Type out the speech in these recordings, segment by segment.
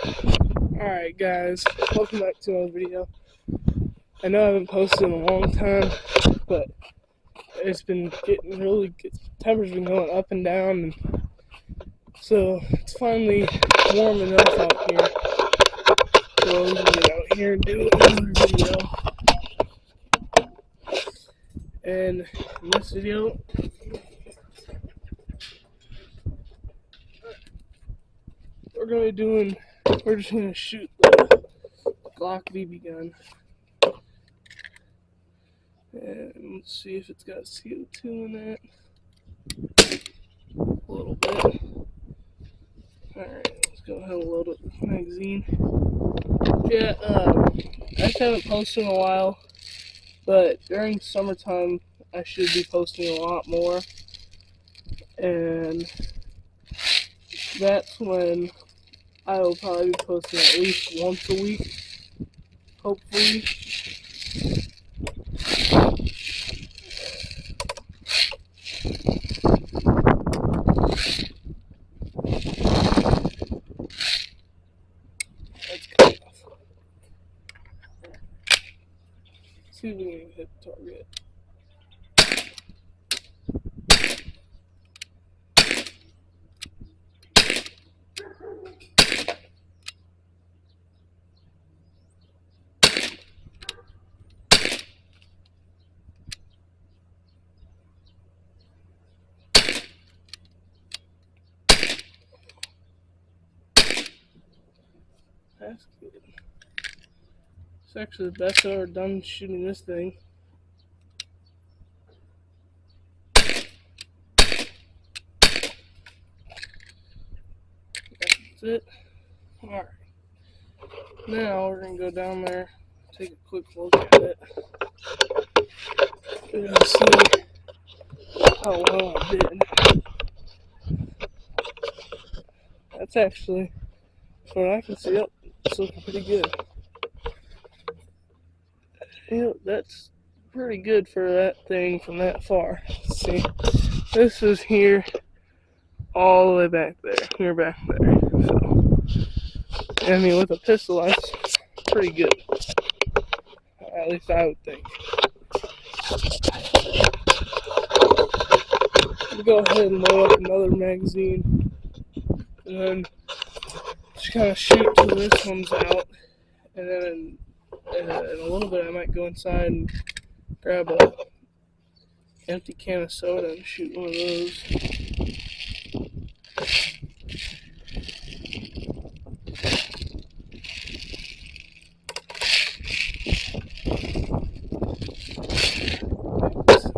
Alright guys, welcome back to another video. I know I haven't posted in a long time, but it's been getting really good. Temperature's been going up and down, and so it's finally warm enough out here so we can get out here and do another video. And in this video, we're just gonna shoot the Glock BB gun. And let's see if it's got CO2 in it. A little bit. Alright, let's go ahead and load up this magazine. Yeah, I just haven't posted in a while, but during summertime I should be posting a lot more, and that's when I will probably be posting at least once a week, hopefully. Let's cut it off. See if we can hit the target. That's good. It's actually the best I've ever done shooting this thing. That's it. Alright. Now we're going to go down there, take a quick look at it. We're going to see how well I did. That's actually, from what I can see, it's looking pretty good. Yeah, that's pretty good for that thing from that far. Let's see, this is here all the way back there. We're back there. So, I mean, with a pistol, that's pretty good. At least I would think. We'll go ahead and load up another magazine, and then just kind of shoot till this one's out, and then in a little bit I might go inside and grab a empty can of soda and shoot one of those.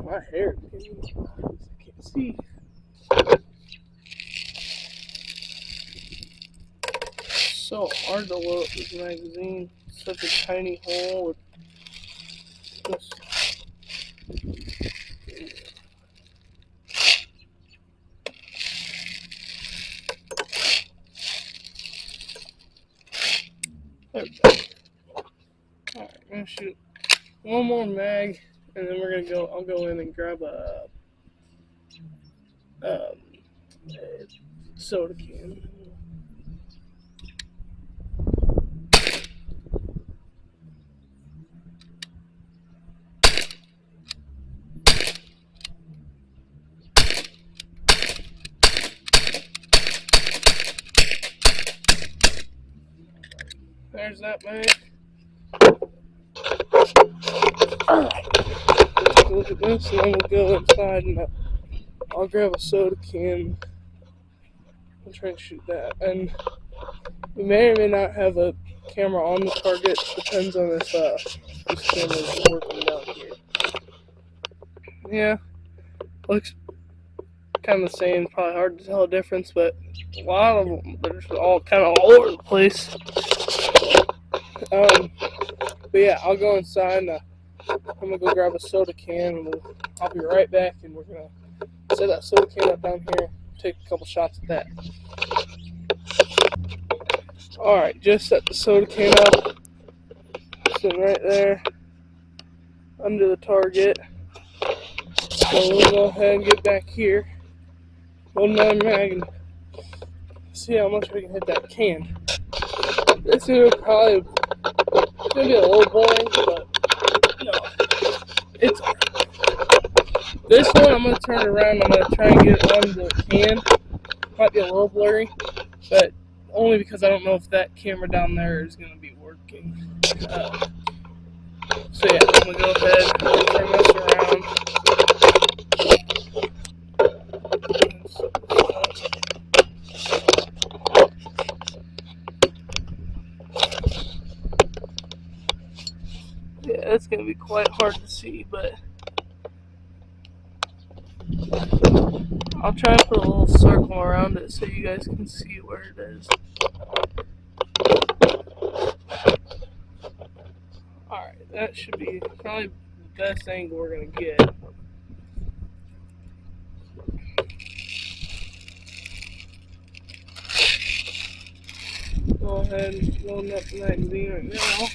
My hair, I can't see. It's so hard to load up this magazine. It's such a tiny hole with this. There we go. Alright, I'm gonna shoot one more mag, and then I'll go in and grab a soda can. There's that mag. Alright, let's look at this, and then we'll go inside and I'll grab a soda can and try and shoot that. And we may or may not have a camera on the target. Depends on if this camera's working down here. Yeah, looks kind of the same. Probably hard to tell a difference, but a lot of them, they're just all kind of all over the place. But yeah, I'll go inside and I'm gonna go grab a soda can, and I'll be right back, and we're gonna set that soda can up down here, take a couple shots at that. Alright, just set the soda can up, sitting right there under the target. So we'll go ahead and get back here, load another mag, and see how much we can hit that can. This video probably it's gonna be a little boring, but no, it's alright. This one I'm gonna turn it around. I'm gonna try and get it on the can. Might be a little blurry, but only because I don't know if that camera down there is gonna be working. So yeah, I'm gonna go ahead and turn this around. Yeah, it's gonna be quite hard to see, but I'll try and put a little circle around it so you guys can see where it is. Alright, that should be probably the best angle we're gonna get. Go ahead and load up the magazine right now.